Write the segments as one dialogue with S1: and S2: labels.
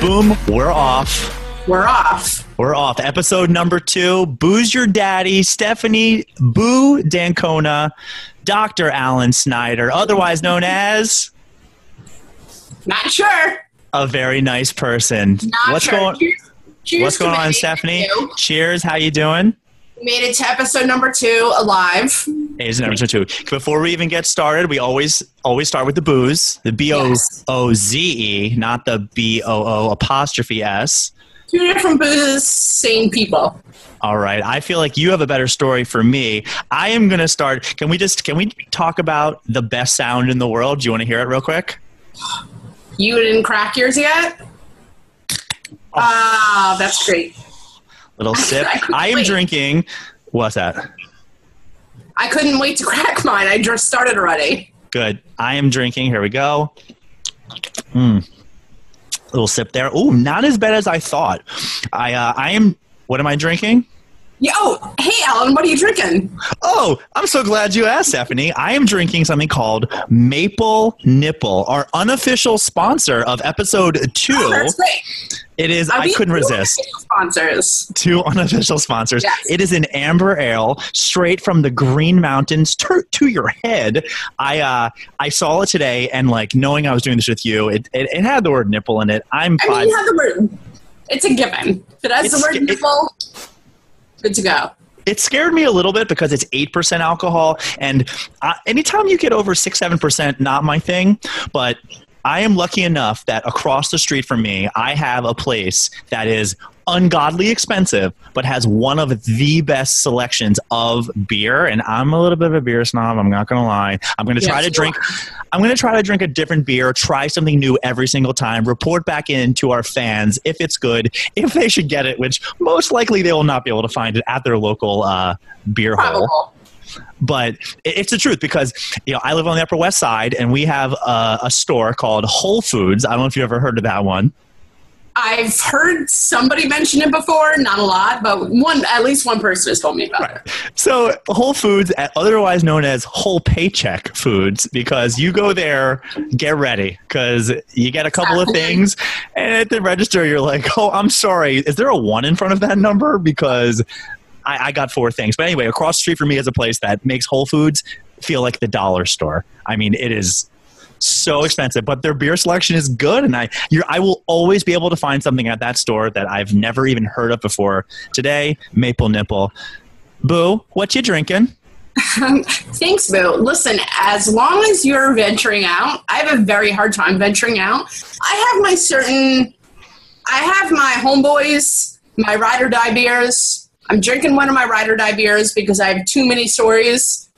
S1: Boom, we're off.
S2: We're off.
S1: We're off. Episode number 2, Boo's Your Daddy, Stephanie Boo Dancona, Dr. Alan Snyder, otherwise known as...
S2: Not sure.
S1: A very nice person.
S2: What's going
S1: on, Stephanie? Cheers. How you doing?
S2: We made it to episode number 2 alive.
S1: It is number 2. Before we even get started, we always start with the booze. The B-O-O-Z-E, not the B-O-O apostrophe S.
S2: 2 different boozes, same people.
S1: All right. I feel like you have a better story for me. I am going to start. Can we talk about the best sound in the world? Do you want to hear it real quick?
S2: You didn't crack yours yet? That's great.
S1: Little sip. I am drinking. What's that?
S2: I couldn't wait to crack mine. I just started already.
S1: Good. I am drinking. Here we go. Little sip there. Oh, not as bad as I thought. I am. What am I drinking?
S2: Hey, Alan, what are you drinking?
S1: Oh, I'm so glad you asked, Stephanie. I am drinking something called Maple Nipple, our unofficial sponsor of episode 2.
S2: Oh, that's great.
S1: It is. I couldn't resist.
S2: Sponsors.
S1: 2 unofficial sponsors.
S2: Yes.
S1: It is an amber ale straight from the Green Mountains to your head. I saw it today, and like knowing I was doing this with you, it had the word nipple in it.
S2: You had the word. It's a given. If it has the word nipple, good to go.
S1: It scared me a little bit because it's 8% alcohol, and anytime you get over 6-7%, not my thing. But I am lucky enough that across the street from me, I have a place that is ungodly expensive, but has one of the best selections of beer. And I'm a little bit of a beer snob. I'm not going to lie. I'm going to try to drink. I'm going to try to drink a different beer, try something new every single time, report back in to our fans if it's good, if they should get it, which most likely they will not be able to find it at their local beer hole. But it's the truth because, I live on the Upper West Side and we have a store called Whole Foods. I don't know if you've ever heard of that one.
S2: I've heard somebody mention it before, not a lot, but at least one person has told me about it.
S1: So Whole Foods, otherwise known as Whole Paycheck Foods, because you go there, get ready, because you get a couple of things, and at the register you're like, oh, I'm sorry, is there a 1 in front of that number? Because I got 4 things. But anyway, across the street from me is a place that makes Whole Foods feel like the dollar store. I mean, it is so expensive, but their beer selection is good, and I will always be able to find something at that store that I've never even heard of before. Today, Maple Nipple. Boo, what you drinking?
S2: Thanks, Boo. Listen, as long as you're venturing out, I have a very hard time venturing out. I have my homeboys, my ride or die beers. I'm drinking one of my ride or die beers because I have too many stories.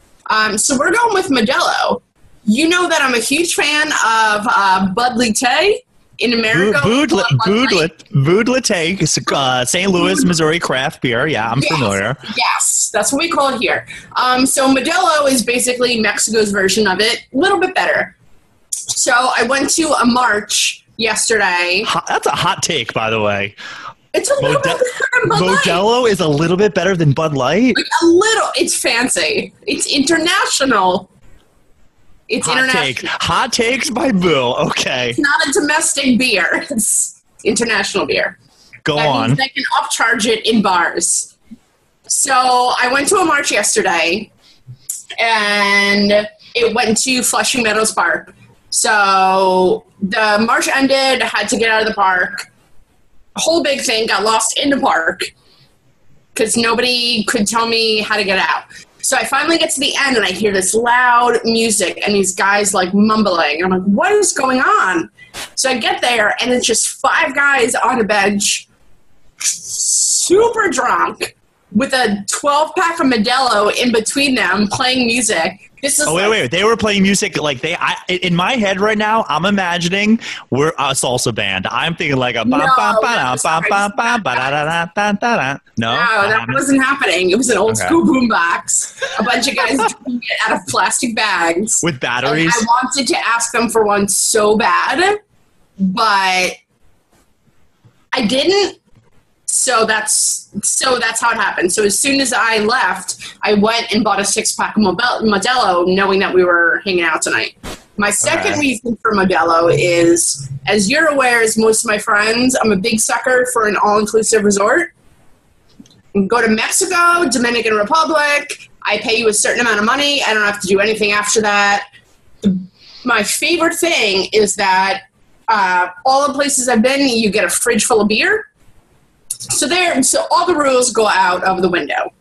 S2: So we're going with Modelo. You know that I'm a huge fan of Bud Light in America.
S1: Bud Light, St. Louis, Missouri craft beer. Yeah, I'm familiar.
S2: Yes, that's what we call it here. So Modelo is basically Mexico's version of it, a little bit better. So I went to a march yesterday.
S1: That's a hot take, by the way.
S2: It's a little bit better than Bud Light.
S1: Modelo is a little bit better than Bud Light?
S2: Like a little. It's fancy. It's international. It's international.
S1: Hot takes by Boo. Okay.
S2: It's not a domestic beer. It's international beer.
S1: Go
S2: that
S1: on.
S2: Means they can upcharge it in bars. So I went to a march yesterday, and it went to Flushing Meadows Park. So the march ended, I had to get out of the park. A whole big thing, got lost in the park because nobody could tell me how to get out. So I finally get to the end, and I hear this loud music, and these guys, like, mumbling. I'm like, what is going on? So I get there, and it's just 5 guys on a bench, super drunk, with a 12-pack of Modelo in between them, playing music. This is
S1: wait. They were playing music like in my head right now, I'm imagining we're a salsa band. I'm thinking like a No,
S2: that wasn't happening. It was an old school boombox. A bunch of guys drinking it out of plastic bags.
S1: With batteries.
S2: And I wanted to ask them for one so bad, but I didn't. So that's how it happened. So as soon as I left, I went and bought a 6-pack of Modelo, knowing that we were hanging out tonight. My second reason for Modelo is, as you're aware, as most of my friends, I'm a big sucker for an all-inclusive resort. Go to Mexico, Dominican Republic. I pay you a certain amount of money. I don't have to do anything after that. My favorite thing is that all the places I've been, you get a fridge full of beer. So all the rules go out of the window.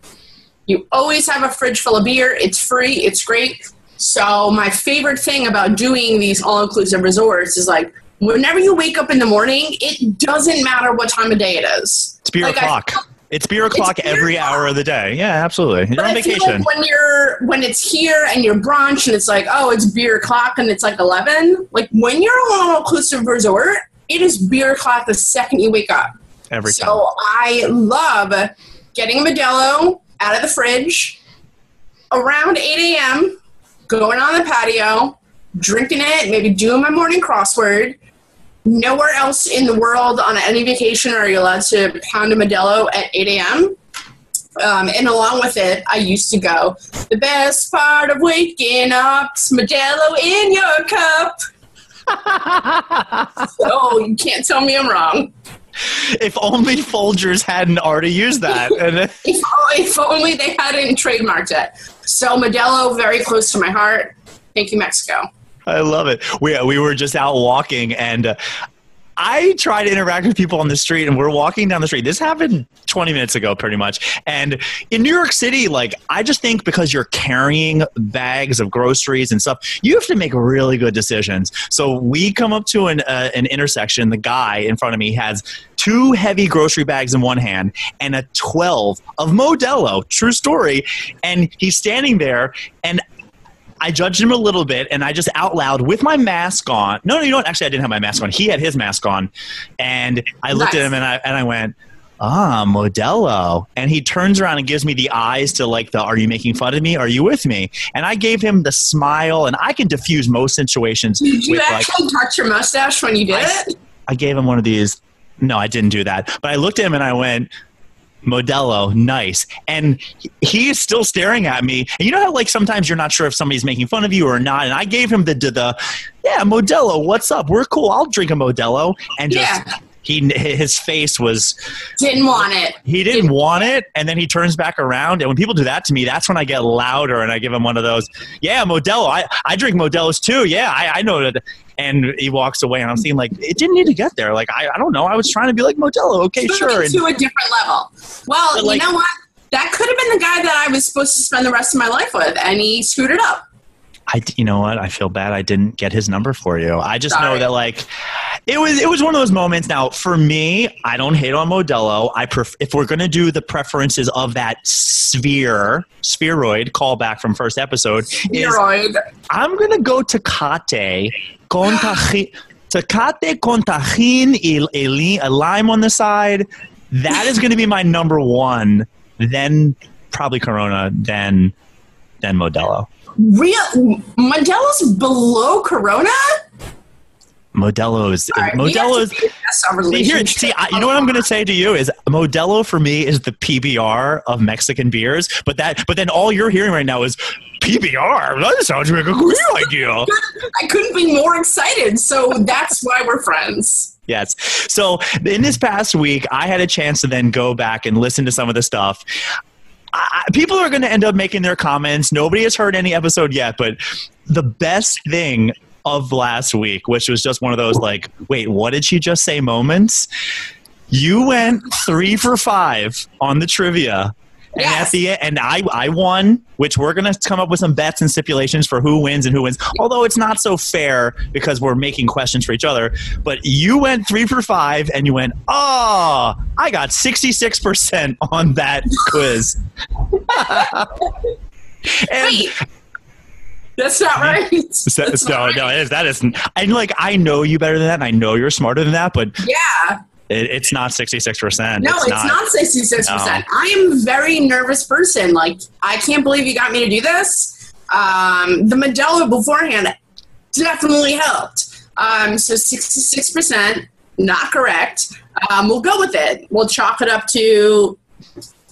S2: You always have a fridge full of beer. It's free. It's great. So my favorite thing about doing these all-inclusive resorts is like, whenever you wake up in the morning, it doesn't matter what time of day it is.
S1: It's beer o'clock. It's beer o'clock every hour of the day. Yeah, absolutely. You're on vacation.
S2: Like when it's here and you're brunch and it's like, oh, it's beer o'clock and it's like 11. Like when you're on an all-inclusive resort, it is beer o'clock the second you wake up.
S1: Every time.
S2: So I love getting a Modelo out of the fridge around 8 a.m., going on the patio, drinking it, maybe doing my morning crossword. Nowhere else in the world on any vacation are you allowed to pound a Modelo at 8 a.m. And along with it, I used to go, the best part of waking up's Modelo in your cup. So you can't tell me I'm wrong.
S1: If only Folgers hadn't already used that.
S2: If only they hadn't trademarked it. So Modelo, very close to my heart. Thank you, Mexico.
S1: I love it. We were just out walking, and I try to interact with people on the street, and we're walking down the street. This happened 20 minutes ago, pretty much. And in New York City, like, I just think because you're carrying bags of groceries and stuff, you have to make really good decisions. So we come up to an intersection. The guy in front of me has 2 heavy grocery bags in one hand and a 12 of Modelo, true story. And he's standing there, and I judged him a little bit, and I just out loud with my mask on. No, you know what? Actually, I didn't have my mask on. He had his mask on, and I looked at him and I went, Modelo. And he turns around and gives me the eyes to like the, are you making fun of me? Are you with me? And I gave him the smile, and I can diffuse most situations.
S2: Did you actually touch your mustache when you did it?
S1: I gave him one of these. No, I didn't do that. But I looked at him and I went, Modelo, nice. And he is still staring at me. And you know how like sometimes you're not sure if somebody's making fun of you or not. And I gave him the yeah, Modelo, what's up? We're cool. I'll drink a Modelo. And just his face was
S2: didn't want it.
S1: He didn't want it. And then he turns back around. And when people do that to me, that's when I get louder and I give him one of those, yeah, Modelo. I drink Modelos too. Yeah, I know that. And he walks away, and I'm seeing like it didn't need to get there. Like I don't know. I was trying to be like Modelo. Okay, sure.
S2: To a different level. Well, you know what? That could have been the guy that I was supposed to spend the rest of my life with, and he screwed it up.
S1: You know what? I feel bad I didn't get his number for you. I just know that like it was one of those moments. Now for me, I don't hate on Modelo. If we're gonna do the preferences of that spheroid callback from first episode, I'm gonna go Tecate con tajin, a lime on the side. That is gonna be my number one. Then probably Corona. Then Modelo.
S2: Modelo's below Corona?
S1: Modelo is you know what I'm going to say to you is Modelo for me is the PBR of Mexican beers, but then all you're hearing right now is PBR. That sounds like a great idea.
S2: I couldn't be more excited, so that's why we're friends.
S1: Yes. So in this past week, I had a chance to then go back and listen to some of the stuff. People are going to end up making their comments. Nobody has heard any episode yet, but the best thing of last week, which was just one of those like, wait, what did she just say moments? You went 3 for 5 on the trivia. And at the end, and I won, which we're going to come up with some bets and stipulations for who wins and who wins. Although it's not so fair because we're making questions for each other. But you went 3 for 5 and you went, I got 66% on that quiz.
S2: Wait, that's not right.
S1: That isn't. And like, I know you better than that. And I know you're smarter than that. But
S2: yeah.
S1: It's not 66%.
S2: No, it's not 66%. No. I am a very nervous person. Like, I can't believe you got me to do this. The Modelo beforehand definitely helped. So 66%, not correct. We'll go with it. We'll chalk it up to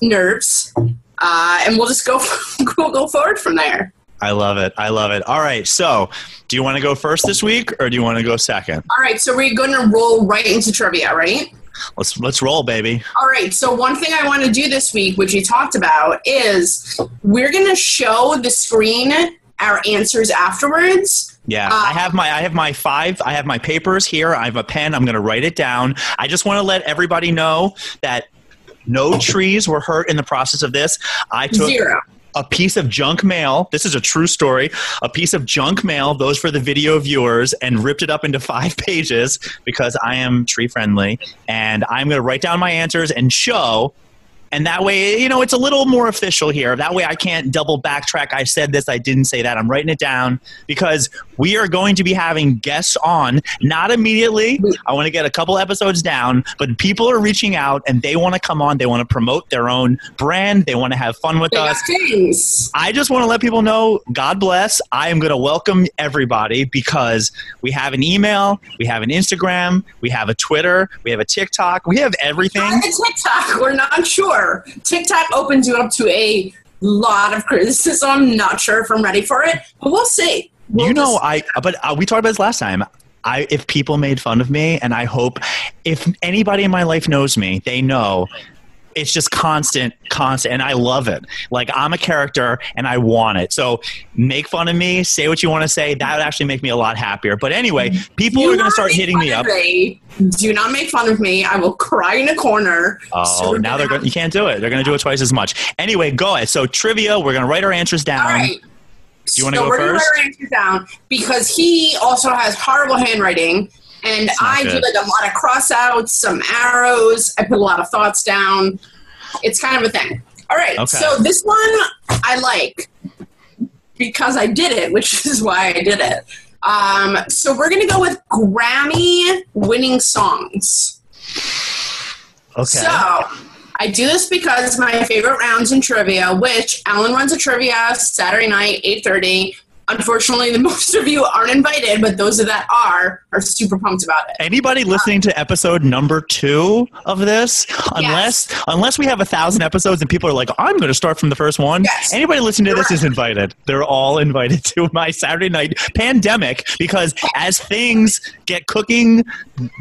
S2: nerves, and we'll just go forward from there.
S1: I love it. I love it. All right. So do you want to go first this week or do you want to go second?
S2: All right. So we're going to roll right into trivia, right?
S1: Let's roll, baby.
S2: All right. So one thing I want to do this week, which you talked about, is we're going to show the screen our answers afterwards.
S1: Yeah, I have my papers here. I have a pen. I'm going to write it down. I just want to let everybody know that no trees were hurt in the process of this. I took
S2: 0.
S1: a piece of junk mail. This is a true story. A piece of junk mail, those for the video viewers, and ripped it up into 5 pages because I am tree friendly. And I'm going to write down my answers and show. And that way, you know, it's a little more official here. That way I can't double backtrack. I said this, I didn't say that. I'm writing it down because we are going to be having guests on, not immediately. I want to get a couple episodes down, but people are reaching out and they want to come on. They want to promote their own brand. They want to have fun with us. I just want to let people know, God bless. I am going to welcome everybody because we have an email, we have an Instagram, we have a Twitter, we have a TikTok, we have everything.
S2: Not a TikTok, we're not sure. TikTok opens you up to a lot of criticism. Not sure if I'm ready for it, but we'll see. We talked about this last time. If people made fun of me, and I hope if anybody in my life knows me, they know it's just constant, and I love it. Like, I'm a character, and I want it. So make fun of me, say what you want to say. That would actually make me a lot happier. But anyway, people are going to start hitting me up. Do not make fun of me. I will cry in a corner.
S1: Oh, so now you can't do it. They're going to do it twice as much. Anyway, go ahead. So trivia, we're going to write our answers down.
S2: All right.
S1: Do you want to go first?
S2: We're going to write our answers down because he also has horrible handwriting. And I do like a lot of cross-outs, some arrows. I put a lot of thoughts down. It's kind of a thing. All right. Okay. So this one I like because I did it, which is why I did it. So we're going to go with Grammy-winning songs. Okay. So I do this because my favorite rounds in trivia, which Alan runs a trivia Saturday night, 8:30. Unfortunately, the most of you aren't invited, but those that are super pumped about it.
S1: Anybody listening to episode number 2 of this, unless we have 1,000 episodes and people are like, I'm going to start from the first one. Yes. Anybody listening to this is invited. They're all invited to my Saturday night pandemic because as things get cooking,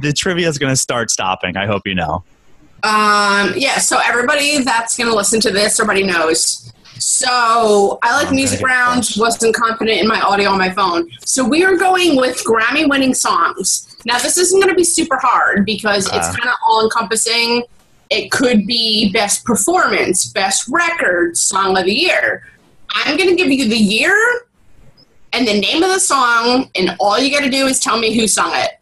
S1: the trivia is going to start stopping. I hope you know.
S2: So everybody that's going to listen to this, everybody knows. So I like music rounds, wasn't confident in my audio on my phone. So we are going with Grammy-winning songs. Now, this isn't going to be super hard because it's kind of all-encompassing. It could be best performance, best record, song of the year. I'm going to give you the year and the name of the song, and all you got to do is tell me who sung it.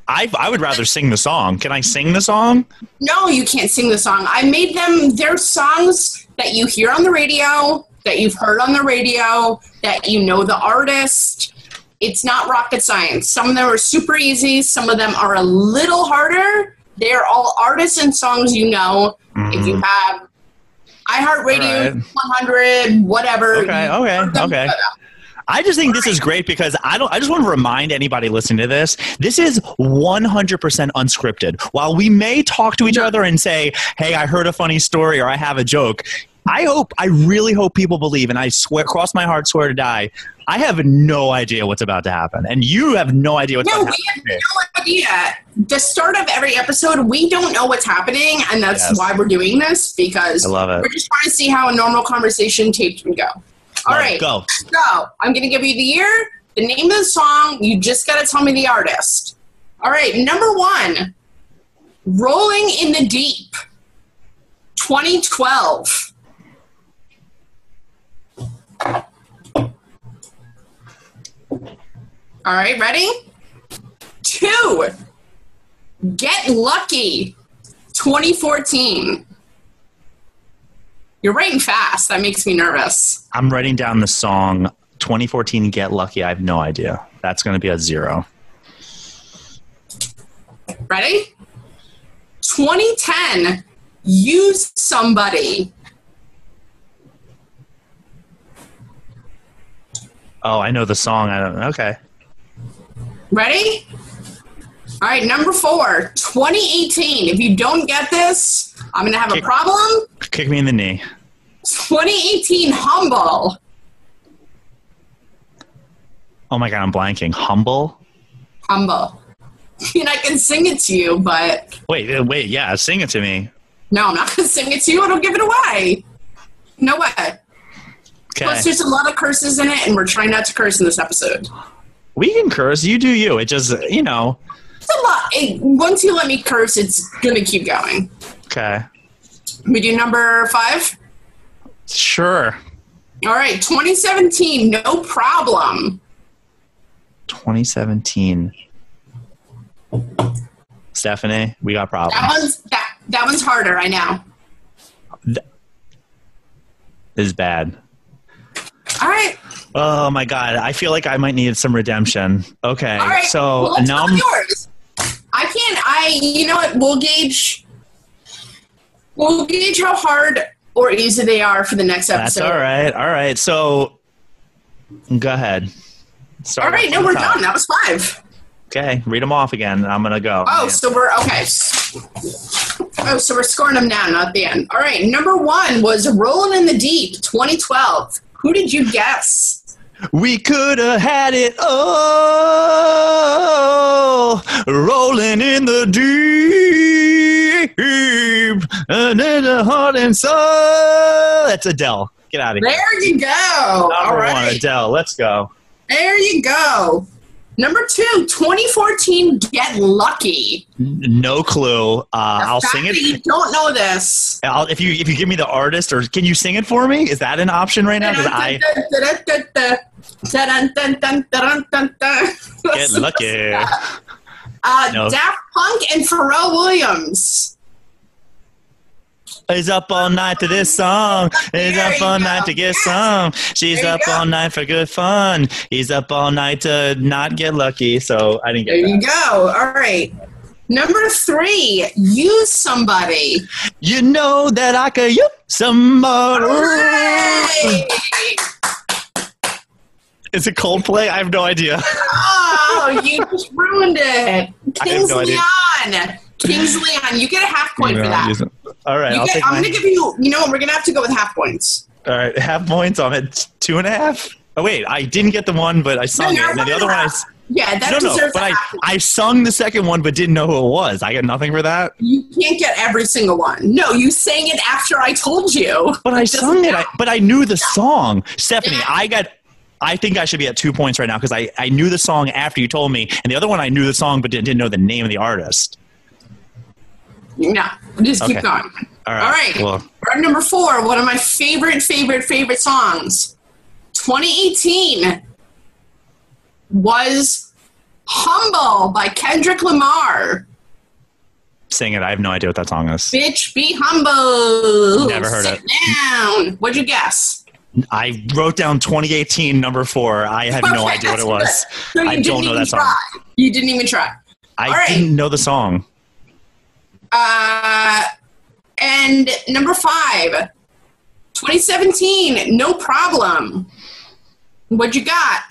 S1: I would rather sing the song. Can I sing the song? No,
S2: you can't sing the song. I made them, they're songs that you hear on the radio, that you've heard on the radio, that you know the artist. It's not rocket science. Some of them are super easy. Some of them are a little harder. They're all artists and songs you know. If you have iHeartRadio, 100, whatever.
S1: Okay. I just think this is great because I just want to remind anybody listening to this, this is 100% unscripted. While we may talk to each other and say, hey, I heard a funny story or I have a joke, I really hope people believe, and I swear, cross my heart, swear to die, I have no idea what's about to happen. And you have no idea what's about to happen.
S2: We have no idea. The start of every episode, we don't know what's happening, and that's why we're doing this, because
S1: I love it.
S2: We're just trying to see how a normal conversation taped would go. All right,
S1: go.
S2: So I'm going to give you the year, the name of the song. You just got to tell me the artist. All right, number 1, Rolling in the Deep, 2012. All right, ready? 2, Get Lucky, 2014. You're writing fast. That makes me nervous.
S1: I'm writing down the song 2014 Get Lucky. I have no idea. That's going to be a 0.
S2: Ready? 2010 Use Somebody.
S1: Oh, I know the song. Okay.
S2: Ready? All right, number 4, 2018. If you don't get this, I'm going to have a problem.
S1: Kick me in the knee.
S2: 2018 Humble.
S1: Oh my God, I'm blanking. Humble?
S2: Humble. I mean, I can sing it to you, but...
S1: Wait, yeah, sing it to me.
S2: No, I'm not going to sing it to you. I don't give it away. No way.
S1: Okay.
S2: Plus, there's a lot of curses in it, and we're trying not to curse in this episode.
S1: We can curse. You do you. It just,
S2: It's a lot. Once you let me curse, it's going to keep going.
S1: Okay.
S2: We do number 5?
S1: Sure.
S2: All right, 2017, No Problem.
S1: 2017. Stephanie, we got problems.
S2: That one's harder, I know.
S1: Is bad.
S2: All right.
S1: Oh my God, I feel like I might need some redemption. Okay,
S2: All right.
S1: so
S2: well,
S1: now I'm
S2: yours. I can't. You know what? We'll gauge how hard or easy they are for the next episode.
S1: That's all right. So go ahead.
S2: All right. No, we're done. That was 5.
S1: Okay, read them off again. I'm gonna go.
S2: Oh, so we're okay. Oh, so we're scoring them now, not the end. All right. Number 1 was Rolling in the Deep, 2012. Who did you guess?
S1: We could have had it all, rolling in the deep, and in the heart and soul. That's Adele. Get out of here.
S2: There you go. All right.
S1: Adele. Let's go.
S2: There you go. Number 2, 2014, Get Lucky.
S1: No clue. I'll sing it.
S2: You don't know this.
S1: If you give me the artist, or can you sing it for me? Is that an option right now? Because Get Lucky. No.
S2: Daft Punk and Pharrell Williams.
S1: He's up all night to this song. He's up all night to get some. She's up all night for good fun. He's up all night to not get lucky. So I didn't get that.
S2: There you go. All right. Number 3, Use Somebody.
S1: You know that I could use somebody.
S2: Hooray!
S1: Is it Coldplay? I have no idea.
S2: Oh, you just ruined it. Kings
S1: no idea.
S2: Leon. Kings Leon. You get a half point for that.
S1: All right.
S2: I'm going to give you, you know what, we're going to have to go with half points.
S1: All right. Half points. I'm at 2.5. Oh, wait. I didn't get the one, but I sung it. And the other one
S2: deserves
S1: but
S2: a half point.
S1: I sung the second one, but didn't know who it was. I get nothing for that.
S2: You can't get every single one. No, you sang it after I told you.
S1: But I sung it. But I knew the song. Stephanie, I think I should be at 2 points right now because I knew the song after you told me. And the other one, I knew the song, but didn't know the name of the artist.
S2: No, just keep going.
S1: All right.
S2: Well, number 4, one of my favorite songs, 2018, was Humble by Kendrick Lamar.
S1: Sing it. I have no idea what that song is.
S2: Bitch, be humble.
S1: Never heard it.
S2: Sit down. What'd you guess?
S1: I wrote down 2018, number 4. I had no idea what it was.
S2: So
S1: I don't know that song.
S2: You didn't even try.
S1: I didn't know the song.
S2: And number 5, 2017, No Problem. What'd you got?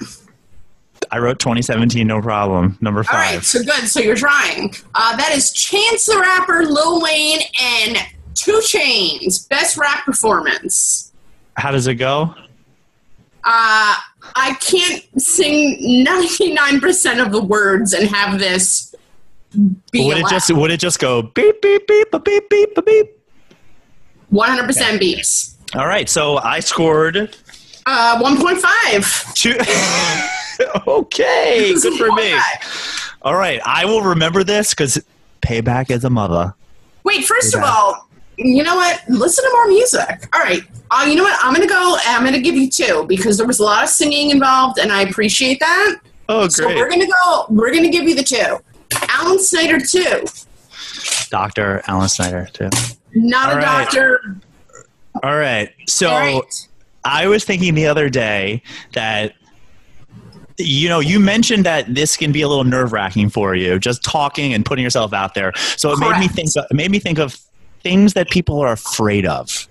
S1: I wrote 2017, No Problem, number 5.
S2: All right, so good. So you're trying. That is Chance the Rapper, Lil Wayne, and 2 Chainz. Best rap performance.
S1: How does it go?
S2: I can't sing 99% of the words and have this be
S1: would it just go beep beep beep beep beep beep beep?
S2: 100% beeps.
S1: All right, so I scored
S2: 1.5.
S1: Okay, good for me. All right, I will remember this because payback is a mother.
S2: Wait, first of all, you know what? Listen to more music. All right. You know what? I'm going to give you 2 because there was a lot of singing involved and I appreciate that.
S1: Oh, great.
S2: So we're going to give you the 2. Alan Snyder 2.
S1: Dr. Alan Snyder 2.
S2: Not a doctor.
S1: All right. So I was thinking the other day that, you mentioned that this can be a little nerve-wracking for you, just talking and putting yourself out there. So it made me think of things that people are afraid of.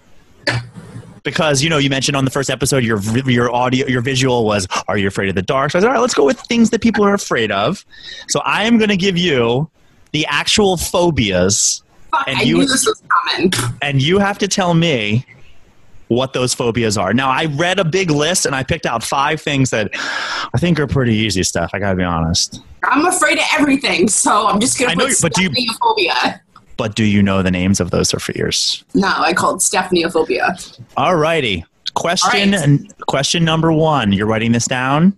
S1: Because, you mentioned on the first episode, your visual was, are you afraid of the dark? So I said, all right, let's go with things that people are afraid of. So I am going to give you the actual phobias.
S2: Fuck, I knew this was coming.
S1: And you have to tell me what those phobias are. Now, I read a big list and I picked out 5 things that I think are pretty easy stuff. I gotta be honest.
S2: I'm afraid of everything, so I'm just gonna put Stephaneophobia.
S1: But do you know the names of those fears?
S2: No, I called Stephaneophobia.
S1: All righty. Question number 1. You're writing this down?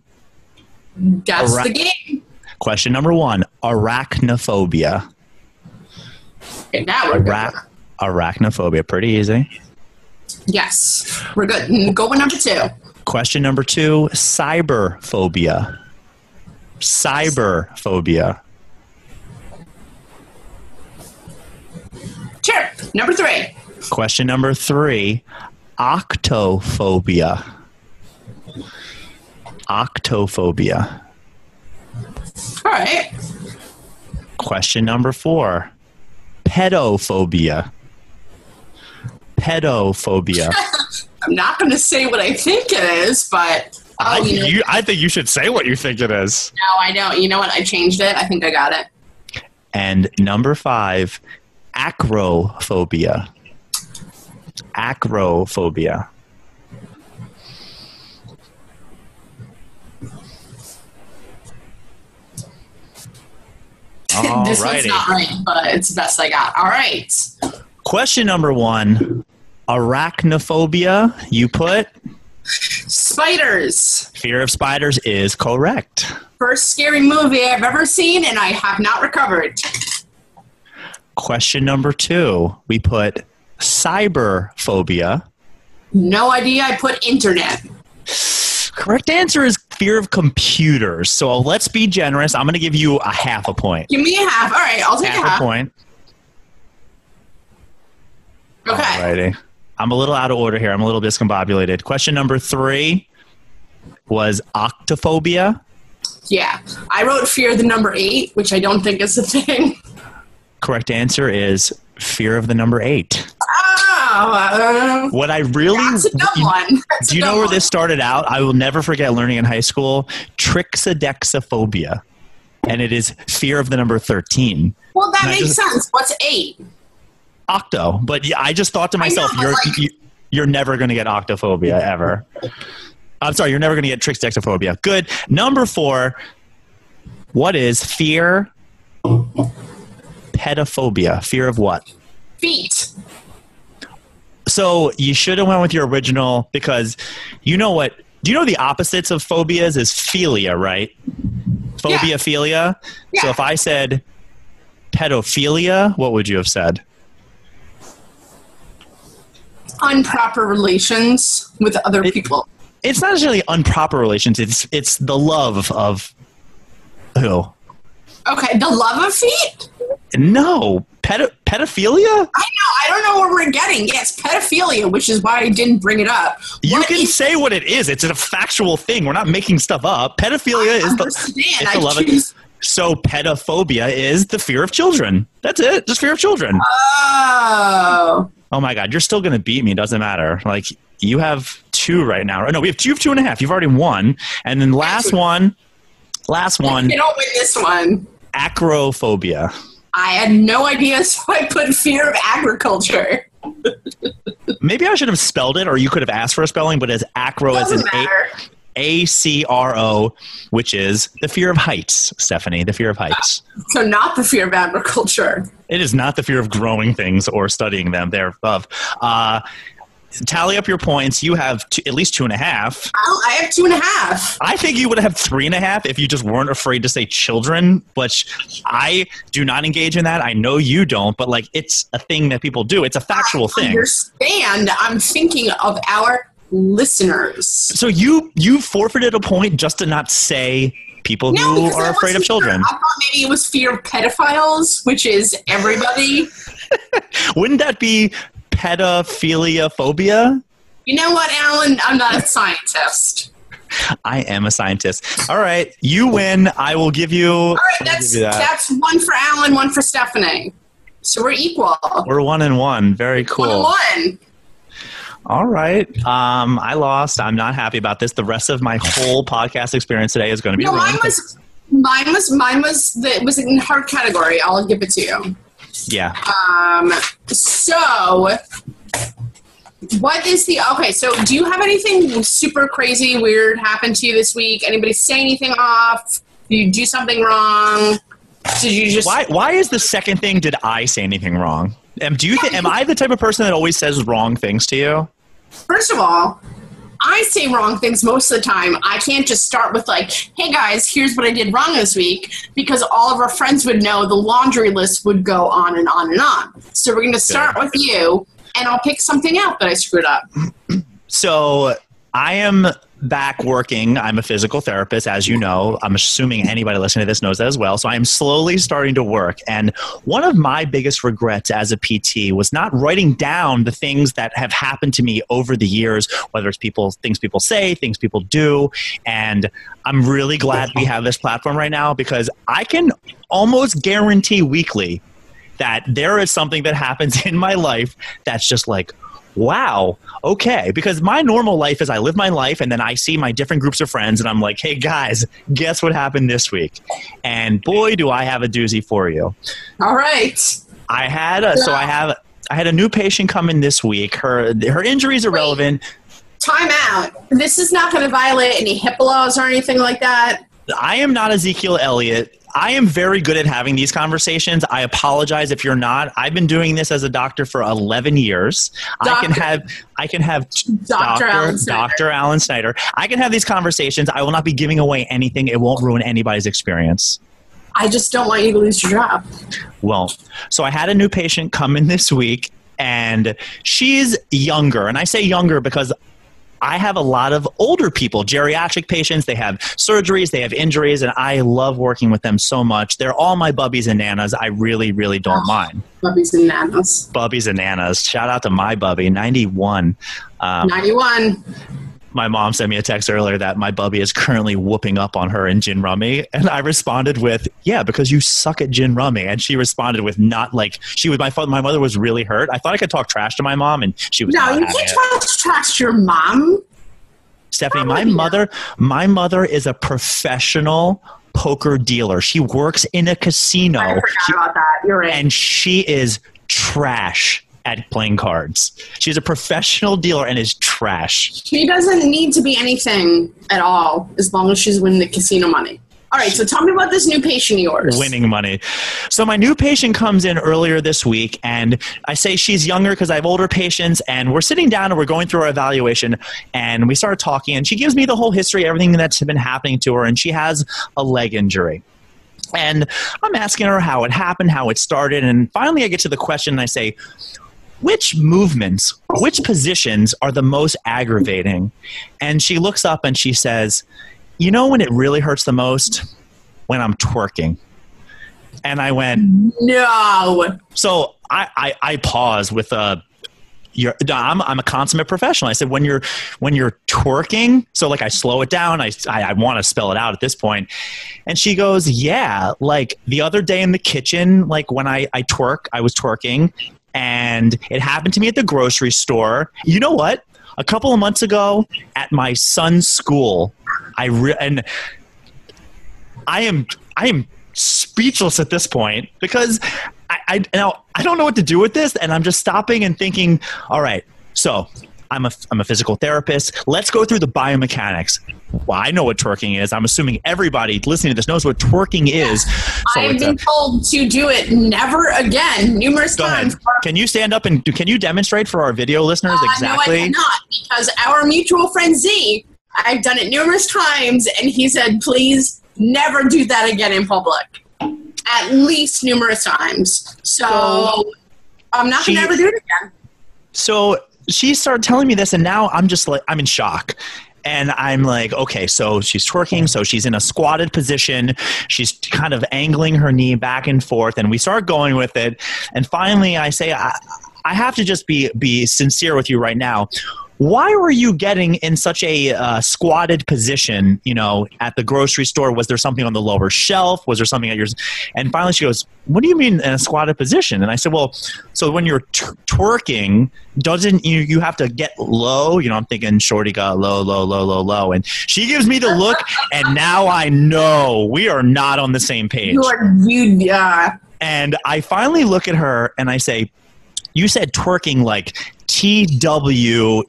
S2: That's the game.
S1: Question number 1. Arachnophobia.
S2: Okay, now we're good.
S1: Arachnophobia. Pretty easy.
S2: Yes. We're good. Go with number 2.
S1: Question number 2. Cyberphobia. Cyberphobia.
S2: Sure. Number 3.
S1: Question number 3. Octophobia. Octophobia.
S2: All right.
S1: Question number 4. Pedophobia. Pedophobia.
S2: I'm not going to say what I think it is, but
S1: I think you should say what you think it is.
S2: No, I don't. You know what? I changed it. I think I got it.
S1: And number 5, acrophobia. Acrophobia.
S2: This one's not right, but it's the best I got. All right.
S1: Question number 1. Arachnophobia, you put?
S2: Spiders.
S1: Fear of spiders is correct.
S2: First scary movie I've ever seen, and I have not recovered.
S1: Question number 2. We put cyberphobia.
S2: No idea. I put internet.
S1: Correct answer is fear of computers. So let's be generous. I'm going to give you a half a point.
S2: Give me a half. All right, I'll take
S1: half a point.
S2: Okay.
S1: Alrighty. I'm a little out of order here. I'm a little discombobulated. Question number 3 was octophobia.
S2: Yeah. I wrote fear of the number 8, which I don't think is a thing.
S1: Correct answer is fear of the number 8.
S2: Oh.
S1: What I really...
S2: That's a dumb one.
S1: Do you know where this started out? I will never forget learning in high school. Trichodexophobia. And it is fear of the number 13.
S2: Well, that makes sense. What's 8?
S1: Octo. But I just thought to myself, you're never going to get octophobia, ever. I'm sorry, you're never going to get trichodexophobia. Good. Number 4, what is fear? Pedophobia. Fear of what?
S2: Feet.
S1: So you should have went with your original, because you know what? Do you know the opposites of phobias is philia, right? Phobia, yeah. Philia. Yeah. So if I said pedophilia, what would you have said?
S2: Improper relations with other people.
S1: It's not necessarily improper relations. It's the love of who?
S2: Okay, the love of feet?
S1: No. Pedophilia?
S2: I know. I don't know what we're getting. Yes, pedophilia, which is why I didn't bring it up.
S1: You can say what it is. It's a factual thing. We're not making stuff up. Pedophilia is the love of... So pedophobia is the fear of children. That's it. Just fear of children.
S2: Oh.
S1: Oh my God. You're still going to beat me. It doesn't matter. Like, you have 2 right now. No, we have 2.5. You've already won. And then last one.
S2: You don't win this one.
S1: Acrophobia.
S2: I had no idea, so I put fear of agriculture.
S1: Maybe I should have spelled it, or you could have asked for a spelling, but as acro as an ACRO, which is the fear of heights, Stephanie, the fear of heights.
S2: So not the fear of agriculture.
S1: It is not the fear of growing things or studying them thereof. Tally up your points. You have at least 2.5.
S2: I have 2.5.
S1: I think you would have 3.5 if you just weren't afraid to say children, which I do not engage in that. I know you don't, but like, it's a thing that people do. It's a factual thing. I
S2: understand. I'm thinking of our listeners.
S1: So you forfeited a point just to not say people who are afraid of children.
S2: I thought maybe it was fear of pedophiles, which is everybody.
S1: Wouldn't that be pedophilia phobia?
S2: You know what, Alan? I'm not a scientist.
S1: I am a scientist. All right, you win. I will give you. All
S2: right, that's 1 for Alan, 1 for Stephanie. So we're equal.
S1: We're 1-1. Very cool.
S2: 1-1.
S1: All right. I lost. I'm not happy about this. The rest of my whole podcast experience today is going to be ruined.
S2: Mine was in hard category. I'll give it to you.
S1: Yeah.
S2: So What is okay, so do you have anything super crazy, weird happen to you this week? Anybody say anything off? Did you do something wrong? Did you just...
S1: Why is the second thing, did I say anything wrong? Am I the type of person that always says wrong things to you?
S2: First of all, I say wrong things most of the time. I can't just start with like, hey guys, here's what I did wrong this week, because all of our friends would know the laundry list would go on and on and on. So we're going to start with you, and I'll pick something out that I screwed up.
S1: So I am back working. I'm a physical therapist, as you know. I'm assuming anybody listening to this knows that as well. So I am slowly starting to work. And one of my biggest regrets as a PT was not writing down the things that have happened to me over the years, whether it's things people say, things people do. And I'm really glad we have this platform right now, because I can almost guarantee weekly that there is something that happens in my life that's just like, wow, okay. Because my normal life is I live my life and then I see my different groups of friends and I'm like, hey guys, guess what happened this week? And boy, do I have a doozy for you.
S2: All right.
S1: I had a new patient come in this week. Her injuries are relevant.
S2: Time out. This is not going to violate any HIPAA laws or anything like that.
S1: I am not Ezekiel Elliott. I am very good at having these conversations. I apologize if you're not. I've been doing this as a doctor for 11 years. I can have Dr. Alan Snyder. I can have these conversations. I will not be giving away anything. It won't ruin anybody's experience.
S2: I just don't want you to lose your job.
S1: Well, so I had a new patient come in this week, and she's younger. And I say younger because I have a lot of older people, geriatric patients. They have surgeries, they have injuries, and I love working with them so much. They're all my bubbies and nanas. I really, really don't mind.
S2: Bubbies and nanas.
S1: Bubbies and nanas. Shout out to my bubby, 91.
S2: 91.
S1: My mom sent me a text earlier that my bubby is currently whooping up on her in gin rummy. And I responded with, yeah, because you suck at gin rummy. And she responded with not like, my mother was really hurt. I thought I could talk trash to my mom and she was not
S2: you can't talk trash to your mom.
S1: Stephanie, my mother is a professional poker dealer. She works in a casino.
S2: I forgot about that. You're right.
S1: And she is trash at playing cards. She's a professional dealer and is trash.
S2: She doesn't need to be anything at all as long as she's winning the casino money. All right, so tell me about this new patient of yours.
S1: Winning money. So my new patient comes in earlier this week, and I say she's younger because I have older patients, and we're sitting down and we're going through our evaluation, and we started talking, and she gives me the whole history, everything that's been happening to her, and she has a leg injury. And I'm asking her how it happened, how it started, and finally I get to the question and I say, which movements, which positions are the most aggravating? And she looks up and she says, you know when it really hurts the most? When I'm twerking. And I went,
S2: no.
S1: So I pause with I'm a consummate professional. I said, when you're twerking, so like I slow it down, I want to spell it out at this point. And she goes, yeah, like the other day in the kitchen, like when I was twerking, and it happened to me at the grocery store. You know what? A couple of months ago at my son's school, I am speechless at this point because I don't know what to do with this, and I'm just stopping and thinking, all right, so I'm a physical therapist. Let's go through the biomechanics. Well, I know what twerking is. I'm assuming everybody listening to this knows what twerking is. So
S2: I've been told to do it never again numerous times.
S1: Can you stand up and can you demonstrate for our video listeners exactly?
S2: No, I cannot, because our mutual friend Z, I've done it numerous times, and he said, please never do that again in public. At least numerous times. So I'm not going to ever do it again.
S1: So she started telling me this, and now I'm just like, I'm in shock. And I'm like, okay, so she's twerking, so she's in a squatted position. She's kind of angling her knee back and forth, and we start going with it. And finally, I say, I have to just be sincere with you right now. Why were you getting in such a squatted position, at the grocery store? Was there something on the lower shelf? Was there something at yours? And finally she goes, what do you mean in a squatted position? And I said, well, so when you're twerking, doesn't you have to get low? I'm thinking shorty got low. And she gives me the look, and now I know we are not on the same page.
S2: Yeah.
S1: And I finally look at her and I say, you said twerking like TWERK,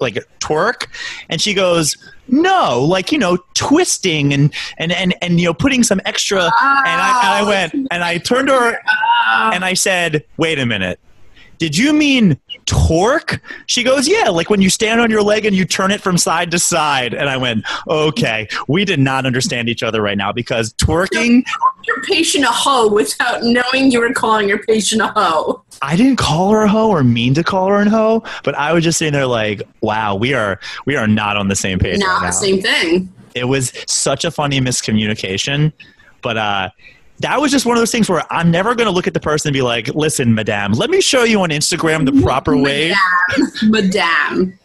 S1: like twerk, and she goes, no, like, you know, twisting and you know, putting some extra. And I went and I turned to her and I said, wait a minute, did you mean torque? She goes, yeah, like when you stand on your leg and you turn it from side to side. And I went, okay, we did not understand each other right now, because twerking.
S2: Your patient a hoe without knowing you were calling your patient a hoe.
S1: I didn't call her a hoe or mean to call her a hoe, but I was just sitting there like, wow, we are not on the same page.
S2: Not
S1: right now.
S2: The same thing.
S1: It was such a funny miscommunication, but that was just one of those things where I'm never going to look at the person and be like, listen, madame, let me show you on Instagram the proper way.
S2: Madame.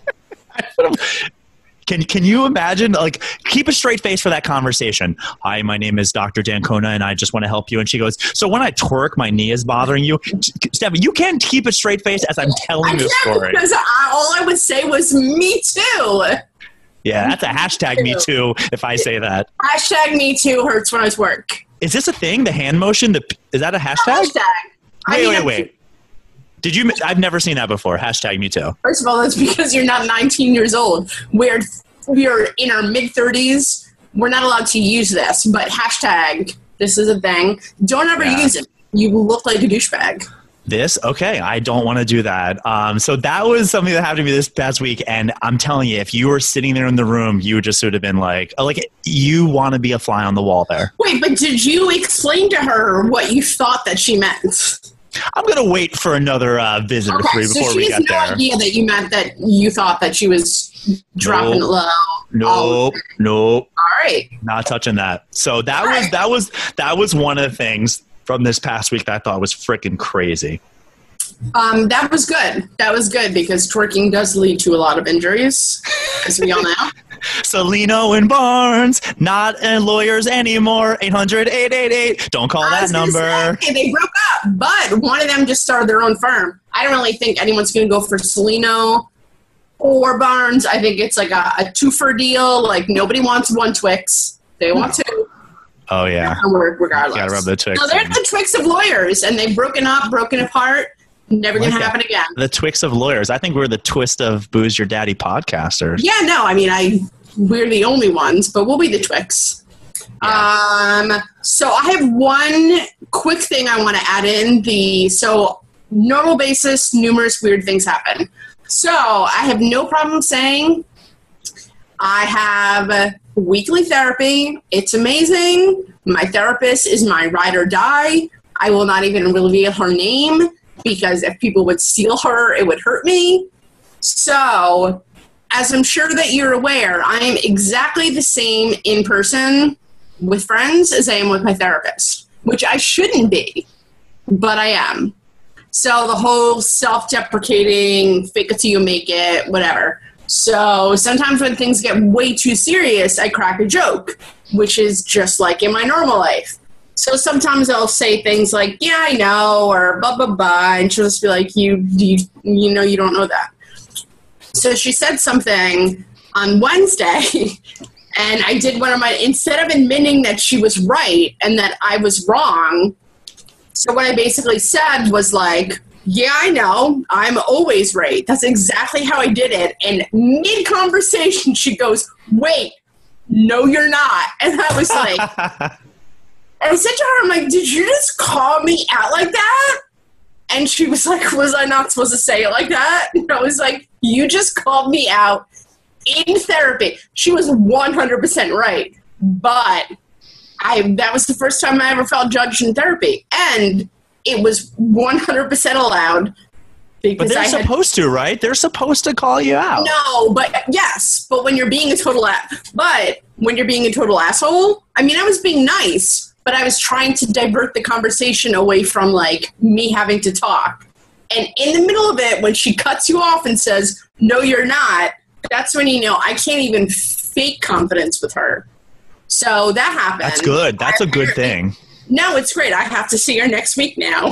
S1: Can you imagine, like, keep a straight face for that conversation. Hi, my name is Dr. Dancona, and I just want to help you. And she goes, so when I twerk, my knee is bothering you? Stephanie, you can't keep a straight face as I'm telling this story.
S2: Because all I would say was, me too.
S1: Yeah, that's a hashtag me too, if I say that.
S2: Hashtag me too hurts when I twerk. Is
S1: this a thing, the hand motion? Is that a hashtag? Wait. Did you? I've never seen that before. Hashtag me too.
S2: First of all, that's because you're not 19 years old. We are in our mid-30s. We're not allowed to use this, but hashtag, this is a thing. Don't ever use it. You look like a douchebag.
S1: Okay, I don't want to do that. So that was something that happened to me this past week, and I'm telling you, if you were sitting there in the room, you would just would have been like you want to be a fly on the wall there.
S2: Wait, but did you explain to her what you thought that she meant?
S1: I'm going to wait for another visit or three before we get there.
S2: So she has no idea that you meant that you thought that she was dropping it low.
S1: Nope.
S2: All right.
S1: Not touching that. So that was one of the things from this past week that I thought was freaking crazy.
S2: That was good. That was good because twerking does lead to a lot of injuries, as we all know.
S1: Salino and Barnes, not lawyers anymore. 800-888. Don't call that number.
S2: They broke up, but one of them just started their own firm. I don't really think anyone's going to go for Salino or Barnes. I think it's like a two-for deal. Like, nobody wants one Twix. They want two.
S1: Oh, yeah.
S2: Regardless.
S1: You gotta rub the Twix.
S2: No, they're the Twix of lawyers, and they've broken up, broken apart. Never going to happen again.
S1: The Twix of lawyers. I think we're the twist of Booze Your Daddy podcasters.
S2: Yeah, no, I mean, we're the only ones, but we'll be the Twix. Yeah. So I have one quick thing I want to add in. So normal basis, numerous weird things happen. So I have no problem saying I have weekly therapy. It's amazing. My therapist is my ride or die. I will not even reveal her name, because if people would steal her, it would hurt me. So, as I'm sure that you're aware, I am exactly the same in person with friends as I am with my therapist, which I shouldn't be, but I am. So the whole self-deprecating, fake it till you make it, whatever. So sometimes when things get way too serious, I crack a joke, which is just like in my normal life. So sometimes I'll say things like, yeah, I know, or blah, blah, blah, and she'll just be like, you know you don't know that. So she said something on Wednesday, and I did one of my, instead of admitting that she was right and that I was wrong, so what I basically said was like, yeah, I know, I'm always right. That's exactly how I did it. And mid-conversation, she goes, wait, no, you're not. And I was like... I said to her, I'm like, did you just call me out like that? And she was like, was I not supposed to say it like that? And I was like, you just called me out in therapy. She was 100% right. But that was the first time I ever felt judged in therapy. And it was 100% allowed.
S1: But they're supposed to, right? They're supposed to call you out.
S2: No, but yes. But when you're being a total asshole, I mean, I was being nice. But I was trying to divert the conversation away from, like, me having to talk. And in the middle of it, when she cuts you off and says, no, you're not, that's when you know I can't even fake confidence with her. So that happened.
S1: That's good. That's a good thing.
S2: No, it's great. I have to see her next week now.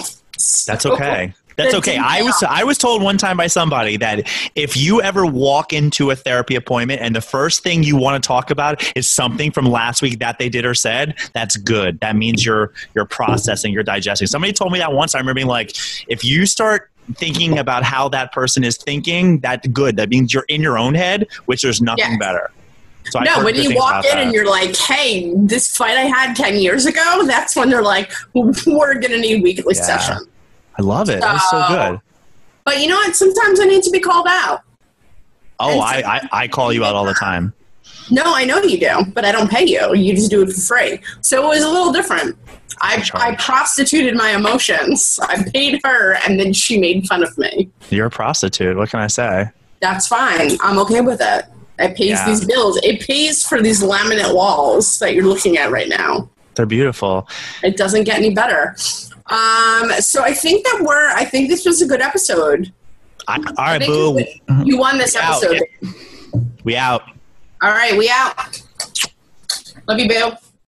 S1: That's okay. That's okay. I was told one time by somebody that if you ever walk into a therapy appointment and the first thing you want to talk about is something from last week that they did or said, that's good. That means you're processing, you're digesting. Somebody told me that once. I remember being like, if you start thinking about how that person is thinking, that's good. That means you're in your own head, which there's nothing better. So
S2: no, when you walk in and you're like, hey, this fight I had 10 years ago, that's when they're like, we're going to need weekly session.
S1: I love it. That's so good.
S2: But you know what? Sometimes I need to be called out.
S1: Oh, I call you out all the time.
S2: No, I know you do, but I don't pay you. You just do it for free. So it was a little different. I prostituted my emotions. I paid her, and then she made fun of me.
S1: You're a prostitute. What can I say?
S2: That's fine. I'm okay with it. It pays these bills. It pays for these laminate walls that you're looking at right now.
S1: They're beautiful.
S2: It doesn't get any better. So I think this was a good episode.
S1: All right, Boo.
S2: You won this episode.
S1: We out.
S2: All right, we out. Love you, Boo.